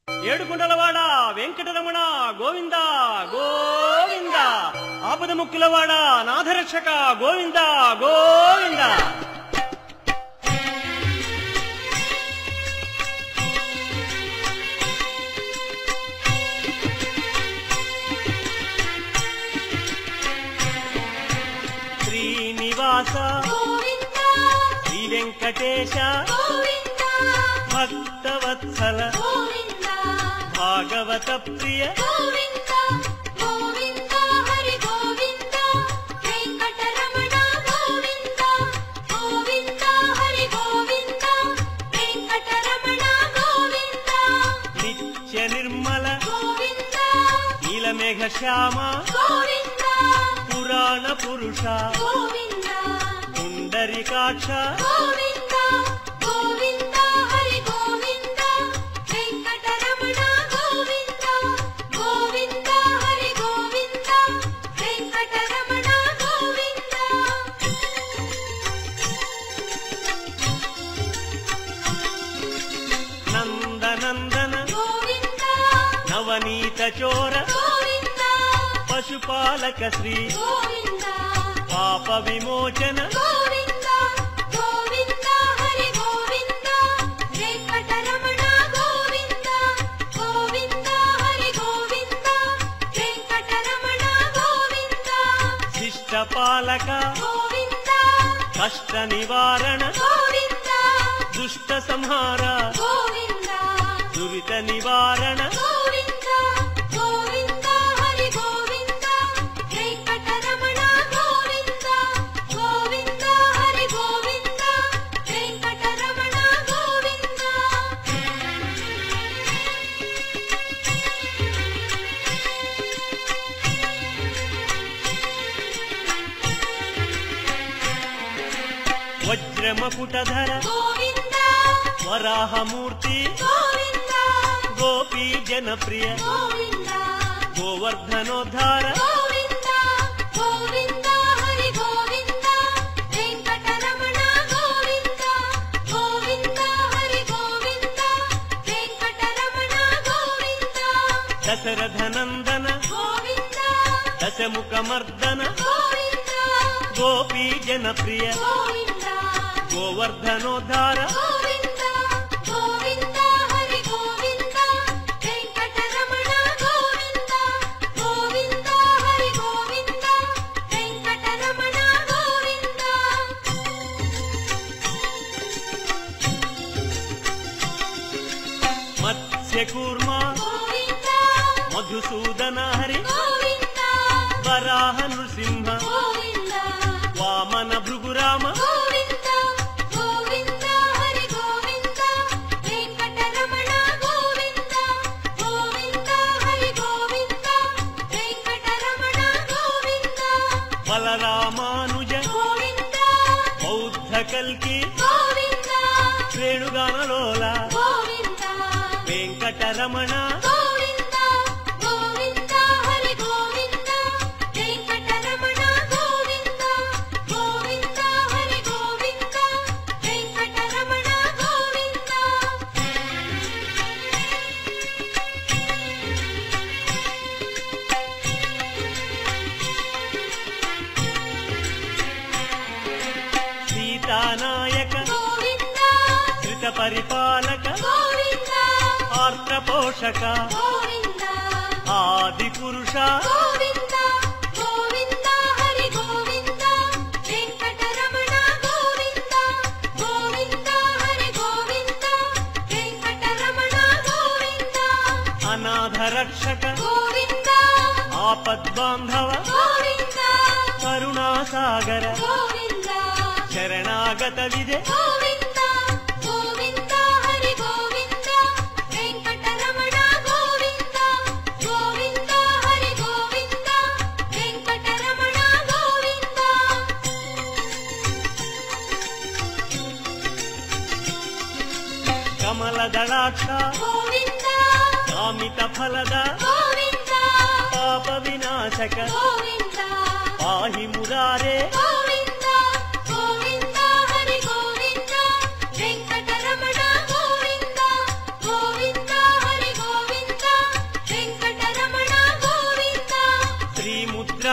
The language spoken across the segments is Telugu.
ఏడుకుంటలవాడ వెంకటరమణ గోవింద గోవింద, ఆపద ముక్కులవాడ నాథరక్షక గోవింద గోవింద. శ్రీనివాస శ్రీ వెంకటేశ భక్తవత్సల భాగవత ప్రియ నిత్య నిర్మల నీలమేఘ శ్యామ పురాణ పురుష పుండరీకాక్ష నవనీత చోర పశుపాలక శ్రీ పాప విమోచన శిష్టపాలక కష్ట నివారణ దుష్ట సంహార దురిత నివారణ వజ్రమకుటధర వరాహమూర్తి గోపీ జనప్రియ గోవర్ధనోద్ధార దశరథనందన దశముఖమర్దన గోపీ జనప్రియ గోవర్ధనోద్ధార మత్స్యకూర్మ మధుసూదన హరి వరాహ నృసింహ వామన భృగురామ బలరామానుజ బౌద్ధ కల్కి శ్రేణుగానలోల వెంకటరమణ సీతానాయక శ్రిత పరిపాలక ఆర్ద్రపోషక ఆది పురుష అనాథ రక్షక ఆపద్బాంధవ కరుణాసాగర శరణాగత విదే కమలదళాక్ష కామిత ఫలద పాప వినాశక పాహి మురారే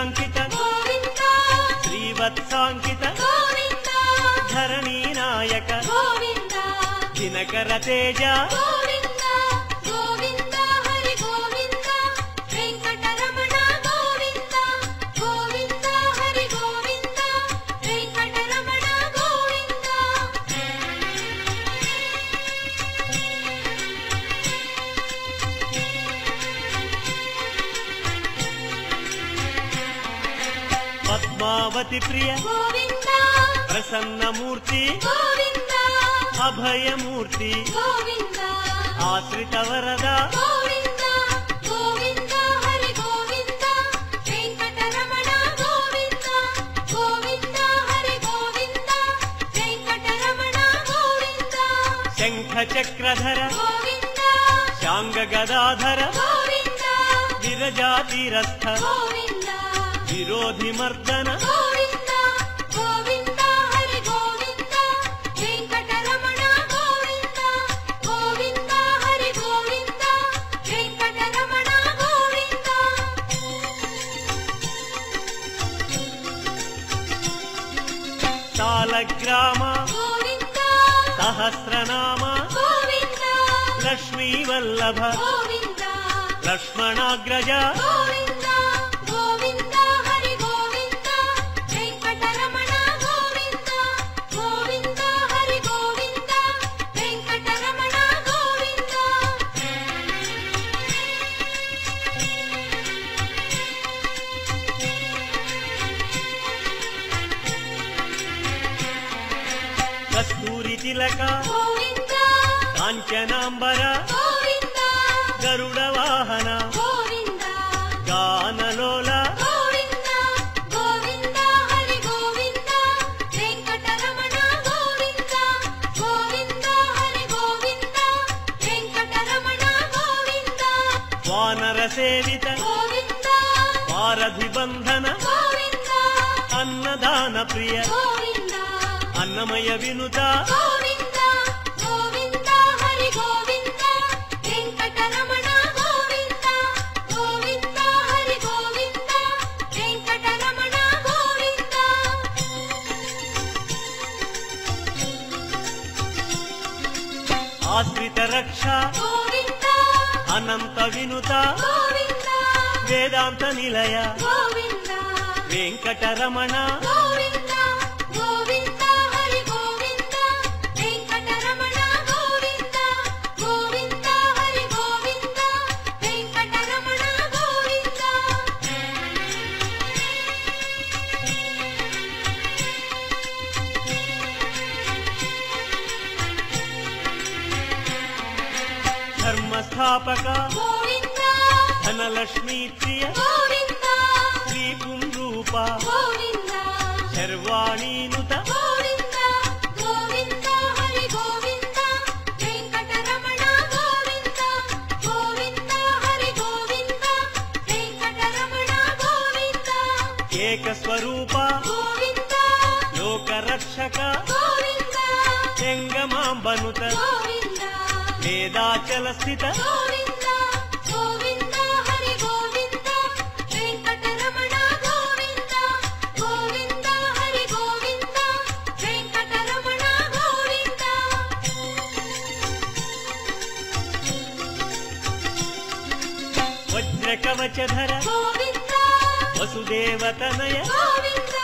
శ్రీరంగాంకిత గోవింద శ్రీవత్సాంకిత గోవింద ధరణీ నాయక గోవింద దినకర తేజ గోవింద గోవింద హరి గోవింద వెంకటరమణ గోవింద గోవింద హరి గోవింద వెంకటరమణ గోవింద పద్మావతి ప్రియ గోవింద ప్రసన్నమూర్తి గోవింద అభయమూర్తి గోవింద ఆశ్రిత వరద గోవింద గోవింద హరి గోవింద వెంకటరమణ గోవింద గోవింద హరి గోవింద వెంకటరమణ గోవింద శంఖ చక్రధర గోవింద శాంగ గదాధర గోవింద విరజాతిరస్థ గోవింద విరోధి మర్దన గోవింద గోవింద హరి గోవింద వెంకటరమణ గోవింద గోవింద హరి గోవింద వెంకటరమణ గోవింద సాలగ్రామ గోవింద సహస్రనామ గోవింద లక్ష్మీ వల్లభ గోవింద లక్ష్మణాగ్రజ గోవింద గోవింద హరి గోవింద వెంకటరమణ గోవింద గోవింద హరి గోవింద వెంకటరమణ గోవింద కస్తూరి తిలక గోవింద కాంచనాంబర గోవింద గరుడ వాహన గోవింద గానలోల గోవింద గోవింద హరి గోవింద వెంకటరమణ గోవింద గోవింద హరి గోవింద వెంకటరమణ గోవింద వానర సేవిత గోవింద వారధి బంధన గోవింద అన్నదాన ప్రియ గోవింద అన్నమయ వినుత గోవింద గోవింద హరి గోవింద వెంకటరమణ గోవింద గోవింద హరి గోవింద వెంకటరమణ గోవింద ఆశ్రిత రక్ష గోవింద అనంత వినుత గోవింద వేదాంత నిలయ గోవింద వెంకటరమణ గోవింద గోవింద హరి గోవింద వెంకటరమణ గోవింద గోవింద హరి గోవింద వెంకటరమణ గోవింద ధర్మస్థాపక గోవింద ధనలక్ష్మీ ప్రియ గోవింద శ్రీ పుంరూప గోవింద శర్వాణీనుత గోవింద గోవింద హరి గోవింద వెంకటరమణ గోవింద గోవింద హరి గోవింద వెంకటరమణ గోవింద ఏకస్వరూప గోవింద లోకరక్షక గోవింద జంగమాంబనుత గోవింద వేదాచల స్థిత గోవింద గోవింద హరి గోవింద వెంకటరమణ గోవింద గోవింద హరి గోవింద వెంకటరమణ గోవింద వజ్రకవచధర గోవింద వసుదేవతనయ గోవింద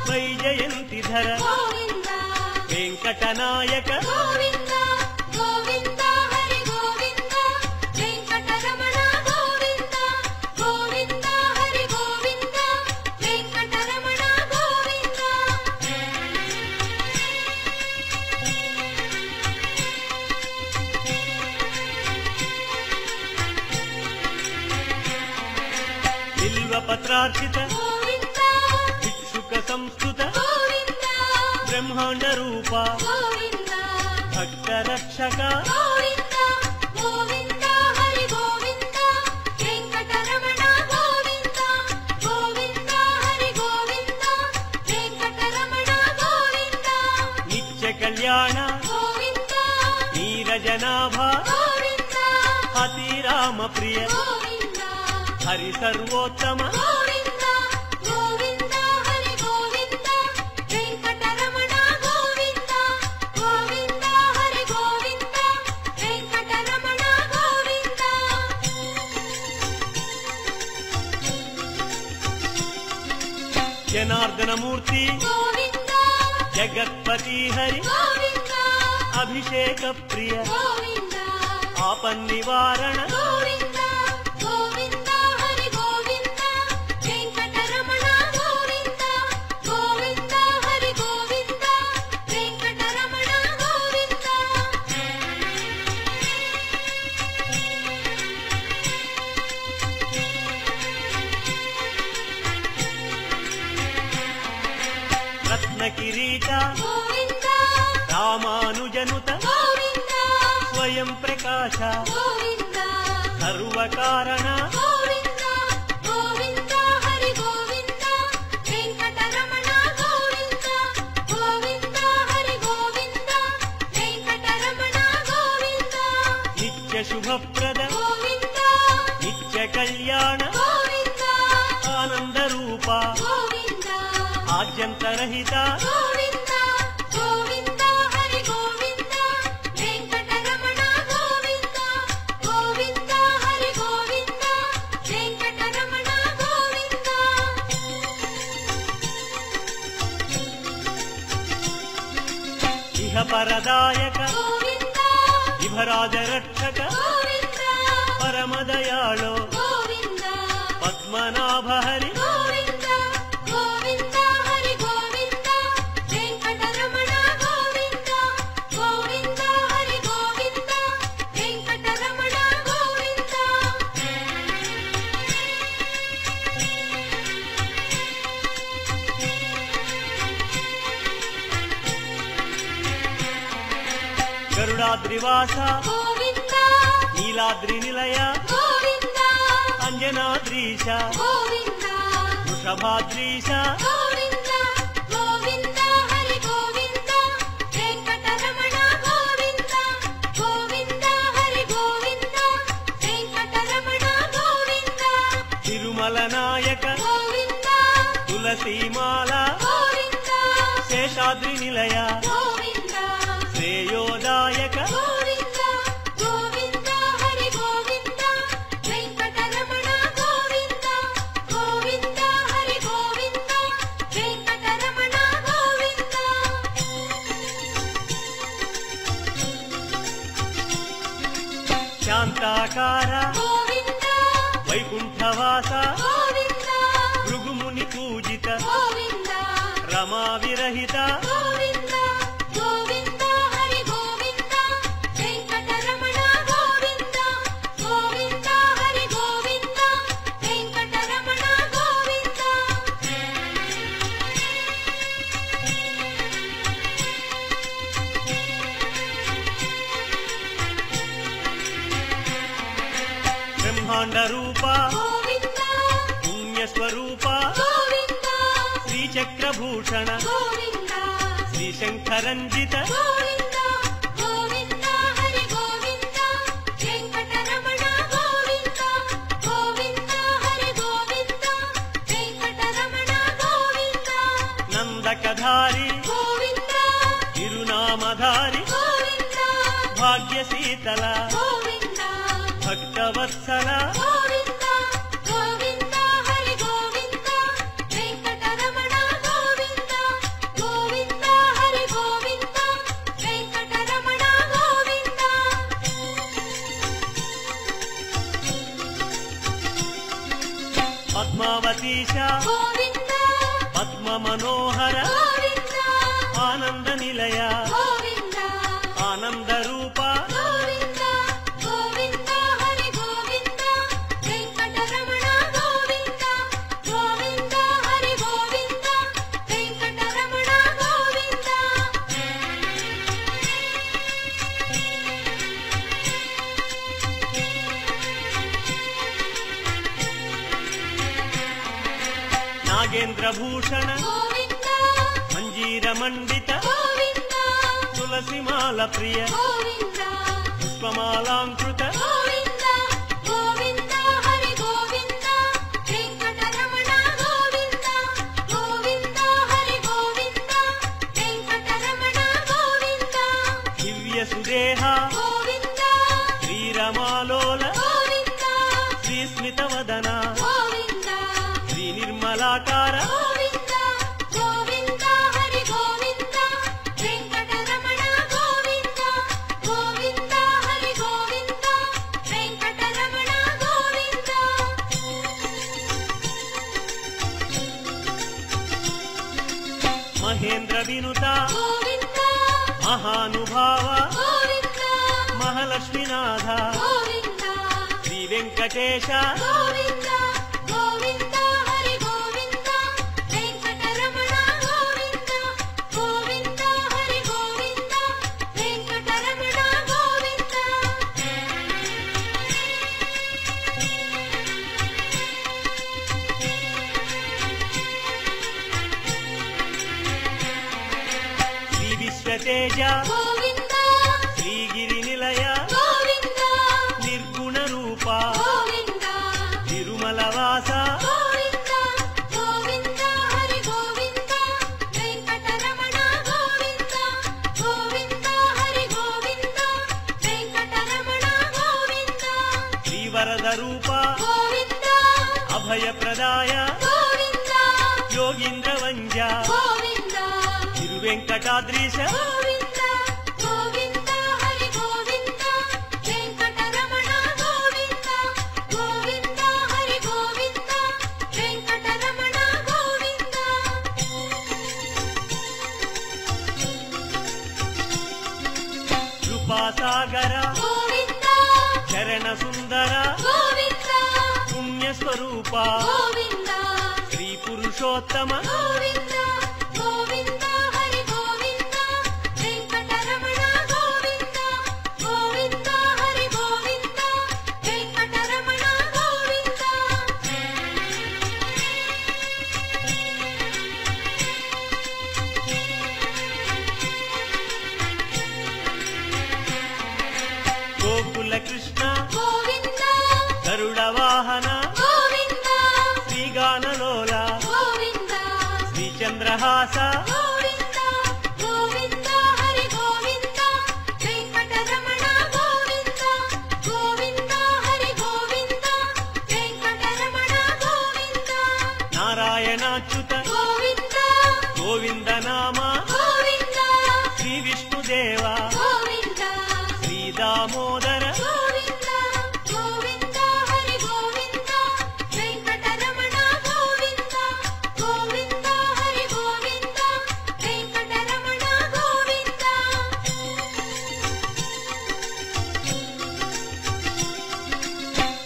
వైజయంతిధర గోవింద వెంకటనాయక గోవింద గోవింద హరి గోవింద వెంకటరమణ గోవింద గోవింద హరి గోవింద వెంకటరమణ గోవింద బిల్వపత్రార్చిత గోవింద భిక్షుక సంస్కృత గోవింద బ్రహ్మాండ రూప గోవింద భక్త రక్షక గోవింద గోవింద హరి గోవింద వెంకటరమణ గోవింద గోవింద హరి గోవింద వెంకటరమణ గోవింద నిత్య కళ్యాణ గోవింద నీరజనాభ గోవింద అతిరామ ప్రియ గోవింద హరి సర్వోత్తమ గోవింద జనార్దన మూర్తి గోవింద జగత్పతి హరి గోవింద అభిషేక ప్రియ గోవింద ఆపన్నివారణ గోవింద గోవింద హరి గోవింద వెంకటరమణ గోవింద గోవింద హరి గోవింద వెంకటరమణ గోవింద రత్న కిరీట గోవింద రామానుజనుత గోవింద స్వయం ప్రకాశ గోవింద సర్వకారణ గోవింద గోవింద హరి గోవింద వెంకటరమణ గోవింద గోవింద హరి గోవింద వెంకటరమణ గోవింద నిత్య శుభప్రద గోవింద నిత్య కళ్యాణ గోవింద ఆనంద రూప గోవింద ఆద్యంతరహిత గోవింద గోవింద హరి గోవింద వెంకటరమణ గోవింద గోవింద హరి గోవింద వెంకటరమణ గోవింద ఇహ పరదాయక గోవింద ఇహరాజ రక్షక గోవింద పరమదయాళో గోవింద పద్మనాభ హరి గోవింద గోవింద హరి గోవింద వెంకటరమణ గోవింద గోవింద హరి గోవింద వెంకటరమణ గోవింద గరుడాద్రివాస గోవింద నీలాద్రి నిలయ గోవింద అంజనాద్రీశ గోవింద వృషభాద్రీశ గోవింద గోవింద హరి గోవింద వెంకటరమణ గోవింద గోవింద హరి గోవింద వెంకటరమణ గోవింద తిరుమల నాయక గోవింద తులసీమాల గోవింద శేషాద్రి నిలయ గోవింద శ్రేయోదాయక గోవింద గోవింద హరి గోవింద వెంకటరమణ గోవింద గోవింద హరి గోవింద వెంకటరమణ గోవింద శాంతాకార గోవింద వైకుంఠవాస గోవింద భృగుముని పూజిత గోవింద రమా విరహిత గోవింద గోవింద హరి గోవింద వెంకటరమణ గోవింద గోవింద హరి గోవింద వెంకటరమణ గోవింద బ్రహ్మాండ రూప గోవింద పుణ్యస్వరూప గోవింద శ్రీచక్రభూషణ గోవింద శ్రీశంకరంజిత గోవింద గోవింద హరి గోవింద వెంకటరమణ గోవింద గోవింద హరి గోవింద వెంకటరమణ గోవింద నందకధారి గోవింద తిరునామధారి గోవింద భాగ్యశీతల గోవింద భక్తవత్సల గోవింద గోవింద హరి గోవింద వెంకటరమణ గోవింద గోవింద హరి గోవింద వెంకటరమణ గోవింద పద్మావతీశ గోవింద పద్మ మనోహర గోవింద ఆనంద నిలయ గోవింద ఆనంద రూప గోవింద గోవింద హరి గోవింద వెంకటరమణ గోవింద గోవింద హరి గోవింద వెంకటరమణ గోవింద నాగేంద్ర భూషణ గోవింద మంజీర మండిత గోవింద తులసిమాల ప్రియ గోవింద పుష్పమాలాంకృత గోవింద గోవింద హరి గోవింద వెంకటరమణ గోవింద గోవింద హరి గోవింద వెంకటరమణ గోవింద దివ్య సుదేహ గోవింద శ్రీరమాలోల గోవింద శ్రీస్మిత వదన గోవింద శ్రీ నిర్మలాకార గోవింద మహేంద్ర వినుత గోవింద మహానుభావ గోవింద మహాలక్ష్మీనాథ గోవింద శ్రీ వెంకటేశ గోవింద గోవింద హరి గోవింద వెంకటరమణ గోవింద గోవింద హరి గోవింద వెంకటరమణ గోవింద శ్రీ విశ్వతేజ గోవింద శ్రీగిరి నిలయ గోవింద నిర్గుణ రూప గోవింద తిరుమలవాస గోవింద గోవింద హరి గోవింద వెంకటరమణ గోవింద గోవింద హరి గోవింద వెంకటరమణ గోవింద శ్రీవరద రూప గోవింద అభయప్రదాయ గోవింద యోగీంద్ర వంజ గోవింద తిరువెంకటాద్రీశ గోవింద గోవింద హరి గోవింద వెంకటరమణ గోవింద గోవింద హరి గోవింద వెంకటరమణ గోవింద కృపాసాగర గోవింద చరణ సుందర గోవింద పుణ్యస్వరూప గోవింద శ్రీ పురుషోత్తమ గోవింద గోవింద హరి గోవింద వెంకటరమణ గోవింద గోవింద హరి గోవింద వెంకటరమణ గోవింద గోకుల కృష్ణ గోవింద గరుడ వాహన గోవింద శ్రీగానలోల గోవింద శ్రీచంద్రహాస గోవింద గోవింద హరి గోవింద వెంకటరమణ గోవింద గోవింద హరి గోవింద వెంకటరమణ గోవింద నారాయణాచ్యుత గోవింద గోవింద నామ గోవింద శ్రీ విష్ణుదేవ గోవింద శ్రీ దామోదర గోవింద గోవింద హరి గోవింద వెంకటరమణ గోవింద గోవింద హరి గోవింద వెంకటరమణ గోవింద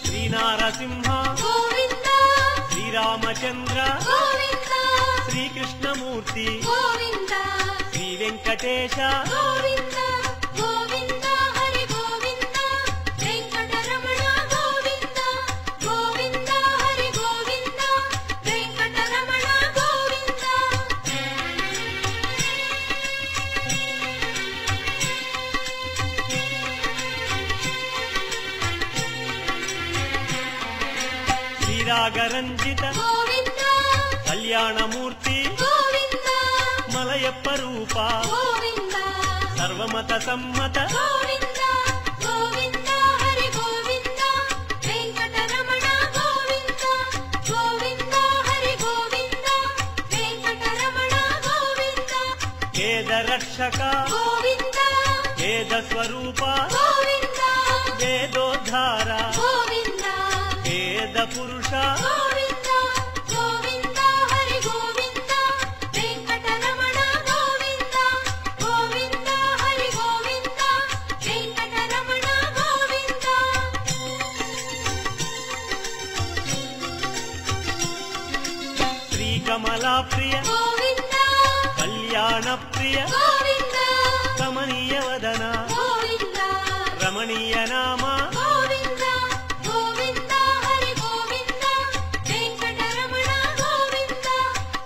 శ్రీనారసింహ గోవింద శ్రీరామచంద్ర గోవింద శ్రీకృష్ణమూర్తి గోవింద శ్రీ వెంకటేశ గోవింద గోవింద హరి గోవింద వెంకటరమణ గోవింద గోవింద హరి గోవింద వెంకటరమణ గోవింద శ్రీరాగరంజిత గోవింద కళ్యాణమూర్తి గోవింద మలయప్ప రూప గోవింద సర్వమత సమ్మత గోవింద గోవింద హరి గోవింద వెంకటరమణ గోవింద గోవింద హరి గోవింద వెంకటరమణ గోవింద వేదరక్షక గోవింద వేద స్వరూప గోవింద వేదోద్ధార గోవింద వేద పురుష గోవింద గోవింద హరి గోవింద వెంకటరమణ గోవింద గోవింద హరి గోవింద వెంకటరమణ గోవింద శ్రీకమలా ప్రియ గోవింద కళ్యాణ ప్రియ గోవింద కమనీయ వదన గోవింద రమణీయ నామ గోవింద గోవింద హరి గోవింద వెంకటరమణ గోవింద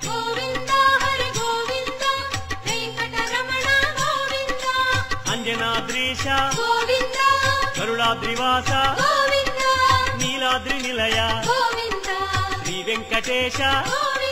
గోవింద హరి గోవింద వెంకటరమణ గోవింద అంజనాద్రీశ గోవింద గరుడాద్రివాస గోవింద నీలాద్రి నిలయ గోవింద శ్రీ వెంకటేశ గోవింద